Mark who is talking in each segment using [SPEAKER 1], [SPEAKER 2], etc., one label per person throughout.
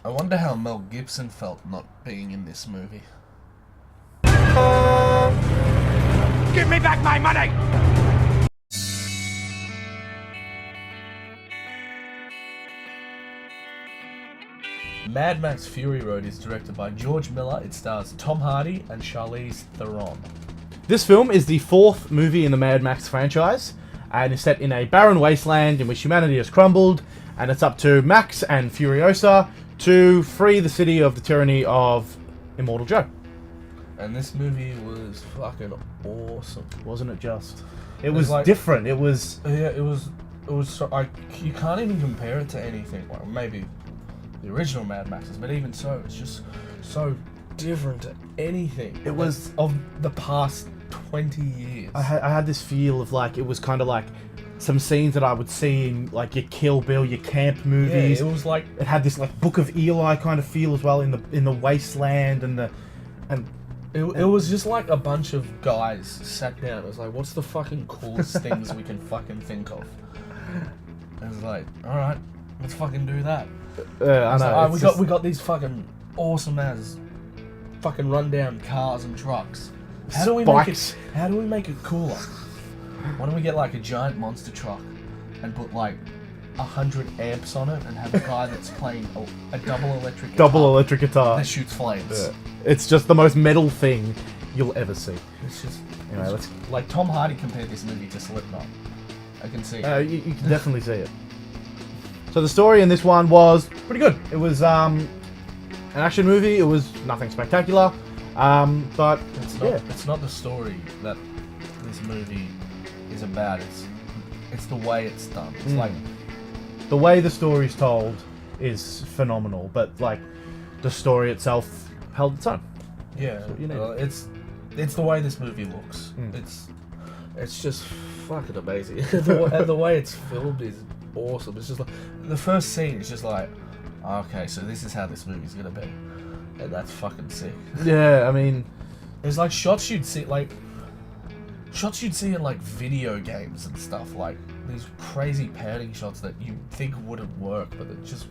[SPEAKER 1] I wonder how Mel Gibson felt not being in this movie.
[SPEAKER 2] Give me back my money!
[SPEAKER 1] Mad Max Fury Road is directed by George Miller. It stars Tom Hardy and Charlize Theron.
[SPEAKER 3] This film is the fourth movie in the Mad Max franchise, and is set in a barren wasteland in which humanity has crumbled, and it's up to Max and Furiosa to free the city of the tyranny of Immortal Joe.
[SPEAKER 1] And this movie was fucking awesome.
[SPEAKER 3] Wasn't it just? It was
[SPEAKER 1] like,
[SPEAKER 3] different. It was...
[SPEAKER 1] Yeah, it was so... you can't even compare it to anything. Well, maybe the original Mad Maxes, but even so, it's just so different to anything.
[SPEAKER 3] It was...
[SPEAKER 1] of the past 20 years.
[SPEAKER 3] I had this feel of like, it was kind of like some scenes that I would see in like your Kill Bill, your camp movies.
[SPEAKER 1] Yeah, it was like...
[SPEAKER 3] It had this like Book of Eli kind of feel as well in the wasteland and
[SPEAKER 1] It was just like a bunch of guys sat down. It was like, what's the fucking coolest things we can fucking think of? And it was like, alright, let's fucking do that.
[SPEAKER 3] I know.
[SPEAKER 1] Like, we got these fucking awesome as fucking rundown cars and trucks. How do we make it cooler? Why don't we get like a giant monster truck and put like 100 amps on it and have a guy that's playing a double electric guitar that shoots flames.
[SPEAKER 3] Yeah. It's just the most metal thing you'll ever see.
[SPEAKER 1] It's just...
[SPEAKER 3] Anyway, let's...
[SPEAKER 1] Like, Tom Hardy compared this movie to Slipknot. I can see
[SPEAKER 3] it. You can definitely see it. So the story in this one was pretty good. It was an action movie. It was nothing spectacular. But...
[SPEAKER 1] It's not the story that this movie is about. It's the way it's done. It's like...
[SPEAKER 3] The way the story's told is phenomenal, but, like, the story itself held its own.
[SPEAKER 1] Yeah, it's the way this movie looks. It's just fucking amazing. the way it's filmed is awesome. It's just like the first scene is just like, okay, so this is how this movie's gonna be, and that's fucking sick.
[SPEAKER 3] Yeah, I mean,
[SPEAKER 1] there's like shots you'd see in like video games and stuff, like these crazy panning shots that you think wouldn't work, but they just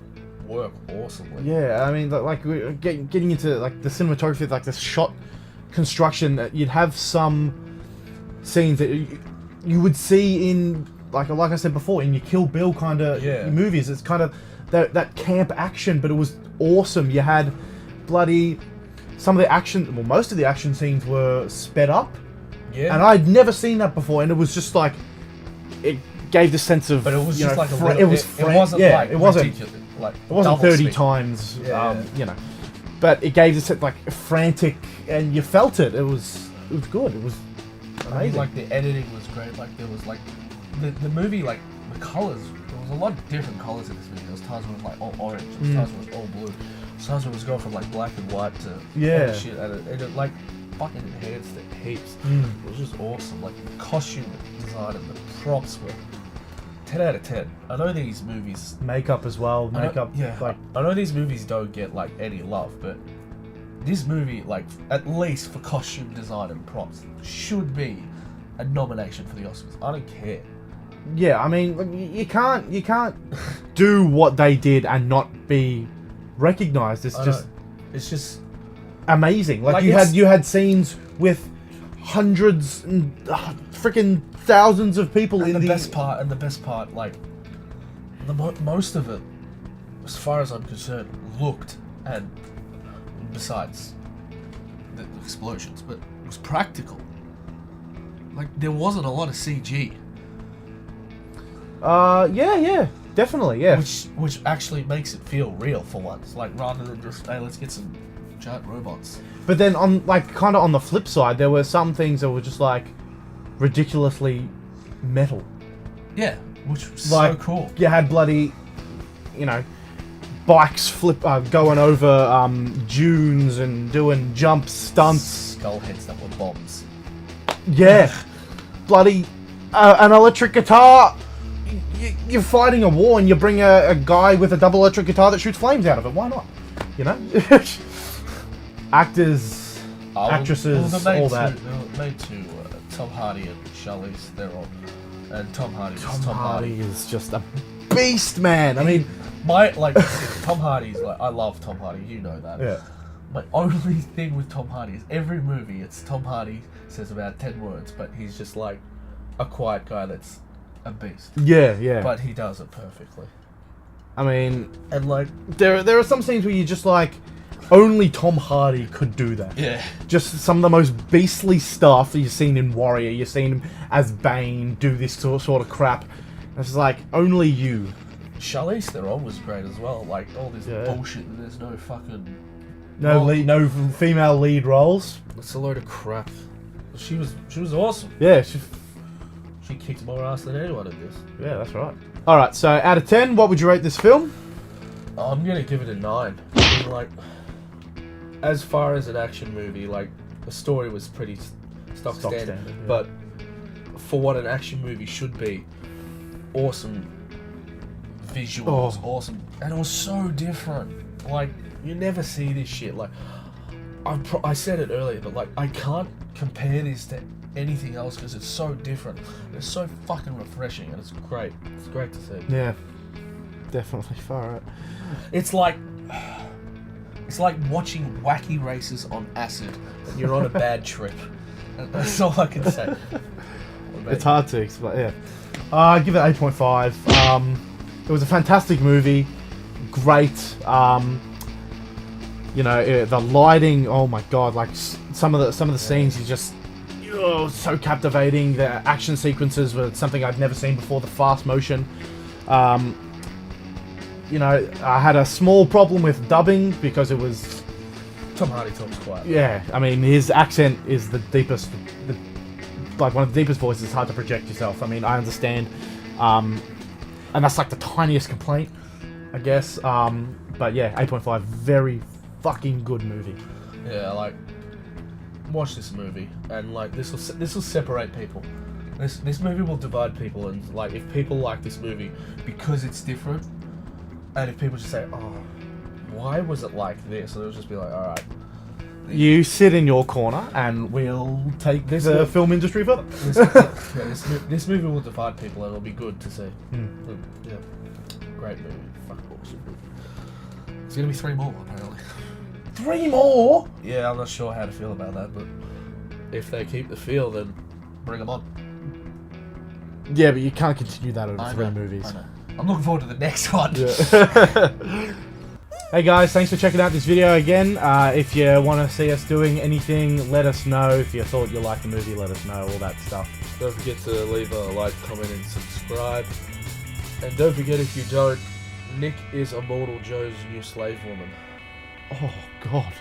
[SPEAKER 1] work awesomely.
[SPEAKER 3] Yeah, I mean, like getting into like the cinematography, like the shot construction, that you'd have some scenes that you would see in like I said before, in your Kill Bill kind of movies. It's kind of that camp action, but it was awesome. You had bloody some of the action, well, most of the action scenes were sped up. Yeah, and I'd never seen that before, and it was just like it gave the sense of.
[SPEAKER 1] But it was just like it
[SPEAKER 3] wasn't 30 times, you know, but it gave us like frantic, and you felt it. It was good. It was amazing.
[SPEAKER 1] I mean, like the editing was great. Like there was like the movie, like the colors. There was a lot of different colors in this movie. There was times when it was like all orange. There was times when it was all blue. Times when it was going from like black and white to all shit, and it like fucking enhanced it heaps. It was just awesome. Like the costume design and the props were 10 out of 10. I know these movies...
[SPEAKER 3] Makeup as well.
[SPEAKER 1] I know these movies don't get, like, any love, but this movie, like, at least for costume design and props, should be a nomination for the Oscars. I don't care.
[SPEAKER 3] Yeah, I mean, you can't do what they did and not be recognised. It's just amazing. Like you had scenes with hundreds and freaking thousands of people
[SPEAKER 1] and the best part, like most of it, as far as I'm concerned, looked, and besides the explosions, but it was practical. Like there wasn't a lot of CG.
[SPEAKER 3] Yeah, definitely, yeah.
[SPEAKER 1] Which actually makes it feel real for once. Like rather than just, hey, let's get some giant robots.
[SPEAKER 3] But then on kind of on the flip side, there were some things that were just like ridiculously metal.
[SPEAKER 1] Yeah, which was
[SPEAKER 3] like,
[SPEAKER 1] so cool.
[SPEAKER 3] You had bloody, bikes going over dunes and doing jump stunts.
[SPEAKER 1] Skull heads that were bombs.
[SPEAKER 3] Yeah, bloody an electric guitar. You're fighting a war and you bring a guy with a double electric guitar that shoots flames out of it. Why not? Actors, actresses, all that.
[SPEAKER 1] They were made to Tom Hardy and Charlize Theron. And Tom Hardy
[SPEAKER 3] is just a beast, man. I mean,
[SPEAKER 1] Tom Hardy's like, I love Tom Hardy, you know that.
[SPEAKER 3] yeah.
[SPEAKER 1] My only thing with Tom Hardy is every movie, it's Tom Hardy says about 10 words, but he's just like a quiet guy that's a beast.
[SPEAKER 3] Yeah, yeah.
[SPEAKER 1] But he does it perfectly.
[SPEAKER 3] I mean,
[SPEAKER 1] And like,
[SPEAKER 3] there are some scenes where you're just like, only Tom Hardy could do that.
[SPEAKER 1] yeah.
[SPEAKER 3] Just some of the most beastly stuff that you've seen in Warrior. You've seen him as Bane do this sort of crap. It's like, only you.
[SPEAKER 1] Charlize Theron was great as well. Like, all this
[SPEAKER 3] Yeah.
[SPEAKER 1] bullshit and there's no fucking...
[SPEAKER 3] No female lead roles.
[SPEAKER 1] It's a load of crap. She was awesome.
[SPEAKER 3] Yeah,
[SPEAKER 1] She kicked more ass than anyone in this.
[SPEAKER 3] yeah, that's right. All right, so out of 10, what would you rate this film?
[SPEAKER 1] I'm gonna give it a 9. I mean, like, as far as an action movie, like, the story was pretty stock standard,
[SPEAKER 3] yeah.
[SPEAKER 1] but for what an action movie should be, awesome visuals, awesome, and it was so different. Like, you never see this shit. Like, I said it earlier, but like, I can't compare this to anything else because it's so different. It's so fucking refreshing, and it's great. It's great to see.
[SPEAKER 3] Yeah, definitely far out.
[SPEAKER 1] It's like watching wacky races on acid, and you're on a bad trip. That's all I can say.
[SPEAKER 3] It's hard to explain. Yeah, I give it 8.5. It was a fantastic movie, great. The lighting. Oh my god! Like some of the scenes, you just so captivating. The action sequences were something I'd never seen before. The fast motion. I had a small problem with dubbing because it was...
[SPEAKER 1] Tom Hardy talks quiet.
[SPEAKER 3] Yeah, I mean, his accent is the deepest... one of the deepest voices. It's hard to project yourself. I mean, I understand. And that's like the tiniest complaint, I guess. But yeah, 8.5. Very fucking good movie.
[SPEAKER 1] Yeah, like, watch this movie, and like, this will separate people. This movie will divide people, and like, if people like this movie because it's different, and if people just say, oh, why was it like this? So they'll just be like, alright.
[SPEAKER 3] You sit in your corner and we'll take this film industry further.
[SPEAKER 1] This movie will divide people, and it'll be good to see. Yeah. Great movie. Fuck bullshit movie. There's gonna be 3 more, apparently.
[SPEAKER 3] 3 more?
[SPEAKER 1] Yeah, I'm not sure how to feel about that, but if they keep the feel, then bring them on.
[SPEAKER 3] Yeah, but you can't continue that over 3
[SPEAKER 1] know,
[SPEAKER 3] movies.
[SPEAKER 1] I know. I'm looking forward to the next one.
[SPEAKER 3] Yeah. Hey guys, thanks for checking out this video again. If you want to see us doing anything, let us know. If you thought you liked the movie, let us know, all that stuff.
[SPEAKER 1] Don't forget to leave a like, comment, and subscribe. And don't forget, if you don't, Nick is Immortal Joe's new slave woman.
[SPEAKER 3] Oh, God.